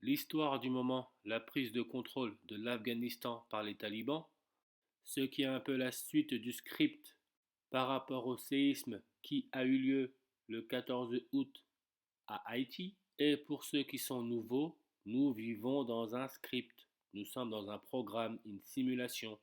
l'histoire du moment, la prise de contrôle de l'Afghanistan par les talibans, ce qui est un peu la suite du script par rapport au séisme qui a eu lieu le 14 août à Haïti. Et pour ceux qui sont nouveaux, nous vivons dans un script, nous sommes dans un programme, une simulation.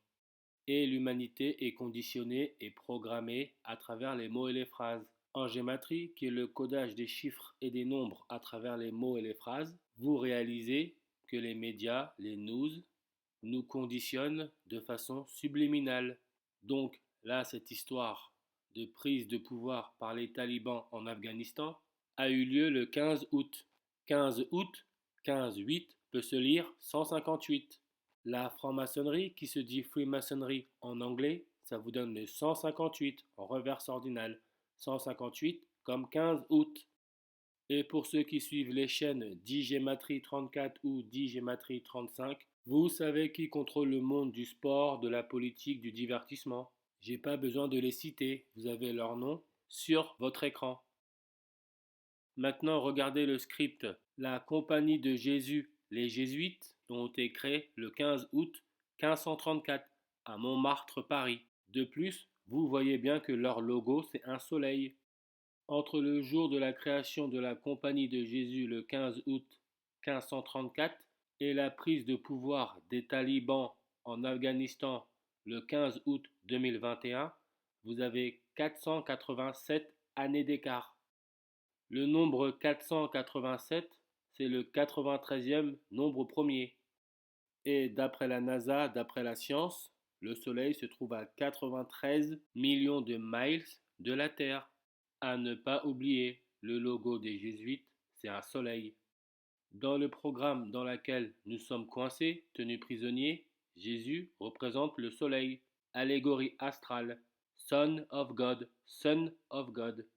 Et l'humanité est conditionnée et programmée à travers les mots et les phrases. En gématrie, qui est le codage des chiffres et des nombres à travers les mots et les phrases, vous réalisez que les médias, les news, nous conditionnent de façon subliminale. Donc là, cette histoire de prise de pouvoir par les talibans en Afghanistan a eu lieu le 15 août. 15 août, 15-8 peut se lire 158. La franc-maçonnerie, qui se dit freemasonry en anglais, ça vous donne le 158 en reverse ordinal. 158 comme 15 août. Et pour ceux qui suivent les chaînes Digematrie 34 ou Digematrie 35, vous savez qui contrôle le monde du sport, de la politique, du divertissement. J'ai pas besoin de les citer, vous avez leur nom sur votre écran. Maintenant, regardez le script. La Compagnie de Jésus, les Jésuites, ont été créés le 15 août 1534 à Montmartre, Paris. De plus, vous voyez bien que leur logo, c'est un soleil. Entre le jour de la création de la Compagnie de Jésus le 15 août 1534 et la prise de pouvoir des talibans en Afghanistan le 15 août 2021, vous avez 487 années d'écart. Le nombre 487, c'est le 93e nombre premier. Et d'après la NASA, d'après la science, le Soleil se trouve à 93 millions de miles de la Terre. À ne pas oublier, le logo des Jésuites, c'est un soleil. Dans le programme dans lequel nous sommes coincés, tenus prisonniers, Jésus représente le soleil, allégorie astrale, Son of God, Son of God.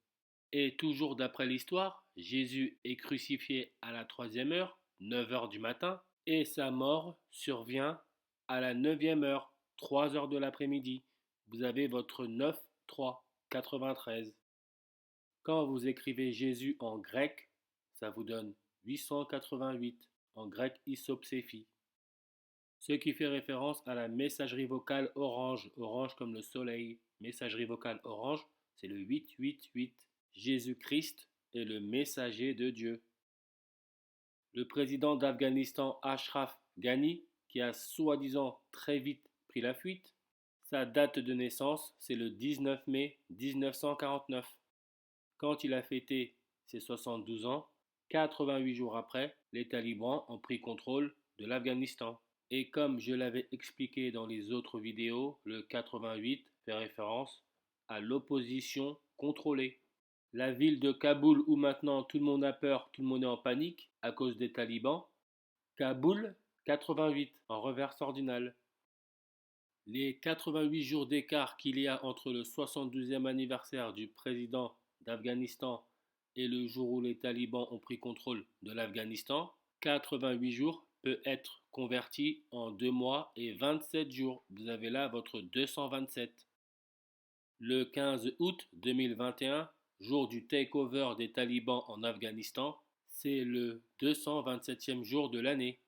Et toujours d'après l'histoire, Jésus est crucifié à la 3e heure, 9 heures du matin, et sa mort survient à la 9e heure, 3 heures de l'après-midi. Vous avez votre 9-3, 93. Quand vous écrivez Jésus en grec, ça vous donne 888 en grec isopséphi. Ce qui fait référence à la messagerie vocale orange, orange comme le soleil. Messagerie vocale orange, c'est le 888. Jésus-Christ est le messager de Dieu. Le président d'Afghanistan Ashraf Ghani, qui a soi-disant très vite pris la fuite, sa date de naissance, c'est le 19 mai 1949. Quand il a fêté ses 72 ans, 88 jours après, les talibans ont pris contrôle de l'Afghanistan. Et comme je l'avais expliqué dans les autres vidéos, le 88 fait référence à l'opposition contrôlée. La ville de Kaboul où maintenant tout le monde a peur, tout le monde est en panique à cause des talibans. Kaboul 88 en reverse ordinal. Les 88 jours d'écart qu'il y a entre le 72e anniversaire du président d'Afghanistan et le jour où les talibans ont pris contrôle de l'Afghanistan, 88 jours peut être converti en 2 mois et 27 jours. Vous avez là votre 227. Le 15 août 2021, jour du takeover des talibans en Afghanistan, c'est le 227e jour de l'année.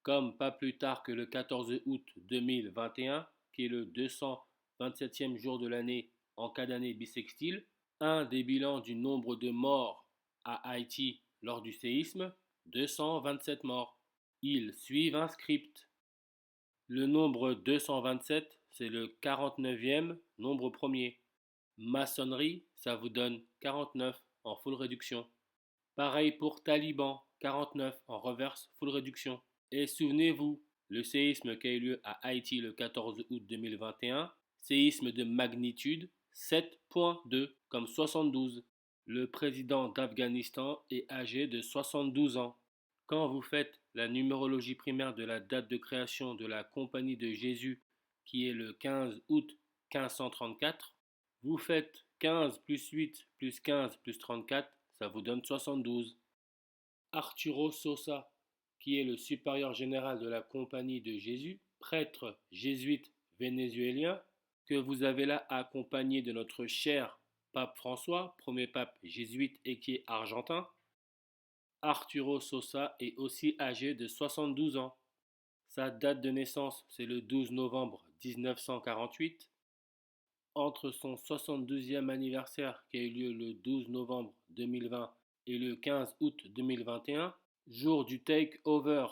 Comme pas plus tard que le 14 août 2021, qui est le 227e jour de l'année en cas d'année bissextile, un des bilans du nombre de morts à Haïti lors du séisme, 227 morts. Ils suivent un script. Le nombre 227, c'est le 49e nombre premier. Maçonnerie, ça vous donne 49 en full réduction. Pareil pour Taliban, 49 en reverse full réduction. Et souvenez-vous, le séisme qui a eu lieu à Haïti le 14 août 2021, séisme de magnitude 7.2 comme 72. Le président d'Afghanistan est âgé de 72 ans. Quand vous faites la numérologie primaire de la date de création de la Compagnie de Jésus, qui est le 15 août 1534, vous faites 15 plus 8 plus 15 plus 34, ça vous donne 72. Arturo Sosa, qui est le supérieur général de la Compagnie de Jésus, prêtre jésuite vénézuélien, que vous avez là accompagné de notre cher pape François, premier pape jésuite et qui est argentin, Arturo Sosa est aussi âgé de 72 ans. Sa date de naissance, c'est le 12 novembre 1948. Entre son 72e anniversaire qui a eu lieu le 12 novembre 2020 et le 15 août 2021, jour du take-over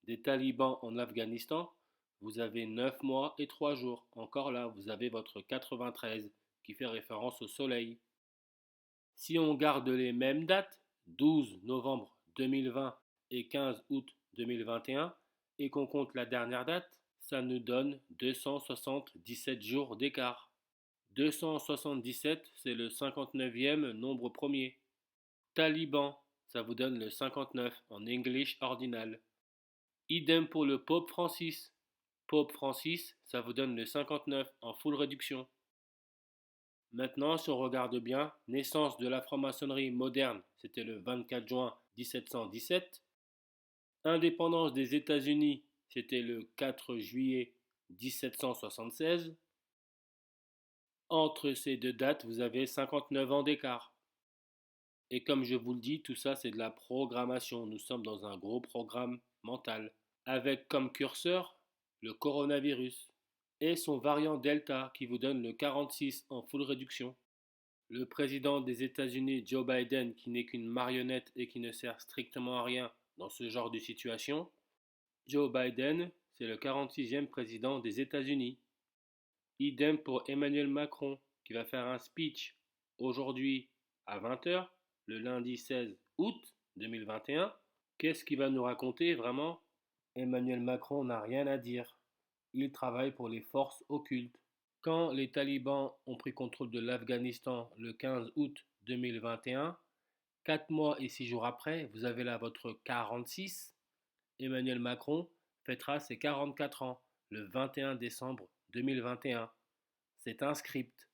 des talibans en Afghanistan, vous avez 9 mois et 3 jours. Encore là, vous avez votre 93 qui fait référence au soleil. Si on garde les mêmes dates, 12 novembre 2020 et 15 août 2021, et qu'on compte la dernière date, ça nous donne 277 jours d'écart. 277, c'est le 59e nombre premier. Taliban, ça vous donne le 59 en English ordinal. Idem pour le Pope Francis. Pope Francis, ça vous donne le 59 en full réduction. Maintenant, si on regarde bien, naissance de la franc-maçonnerie moderne, c'était le 24 juin 1717. Indépendance des États-Unis, c'était le 4 juillet 1776. Entre ces deux dates, vous avez 59 ans d'écart. Et comme je vous le dis, tout ça, c'est de la programmation. Nous sommes dans un gros programme mental, avec comme curseur le coronavirus et son variant Delta qui vous donne le 46 en full réduction. Le président des États-Unis, Joe Biden, qui n'est qu'une marionnette et qui ne sert strictement à rien dans ce genre de situation. Joe Biden, c'est le 46e président des États-Unis. Idem pour Emmanuel Macron, qui va faire un speech aujourd'hui à 20h, le lundi 16 août 2021. Qu'est-ce qu'il va nous raconter vraiment? Emmanuel Macron n'a rien à dire. Il travaille pour les forces occultes. Quand les talibans ont pris contrôle de l'Afghanistan le 15 août 2021, 4 mois et 6 jours après, vous avez là votre 46. Emmanuel Macron fêtera ses 44 ans le 21 décembre 2021. C'est un script.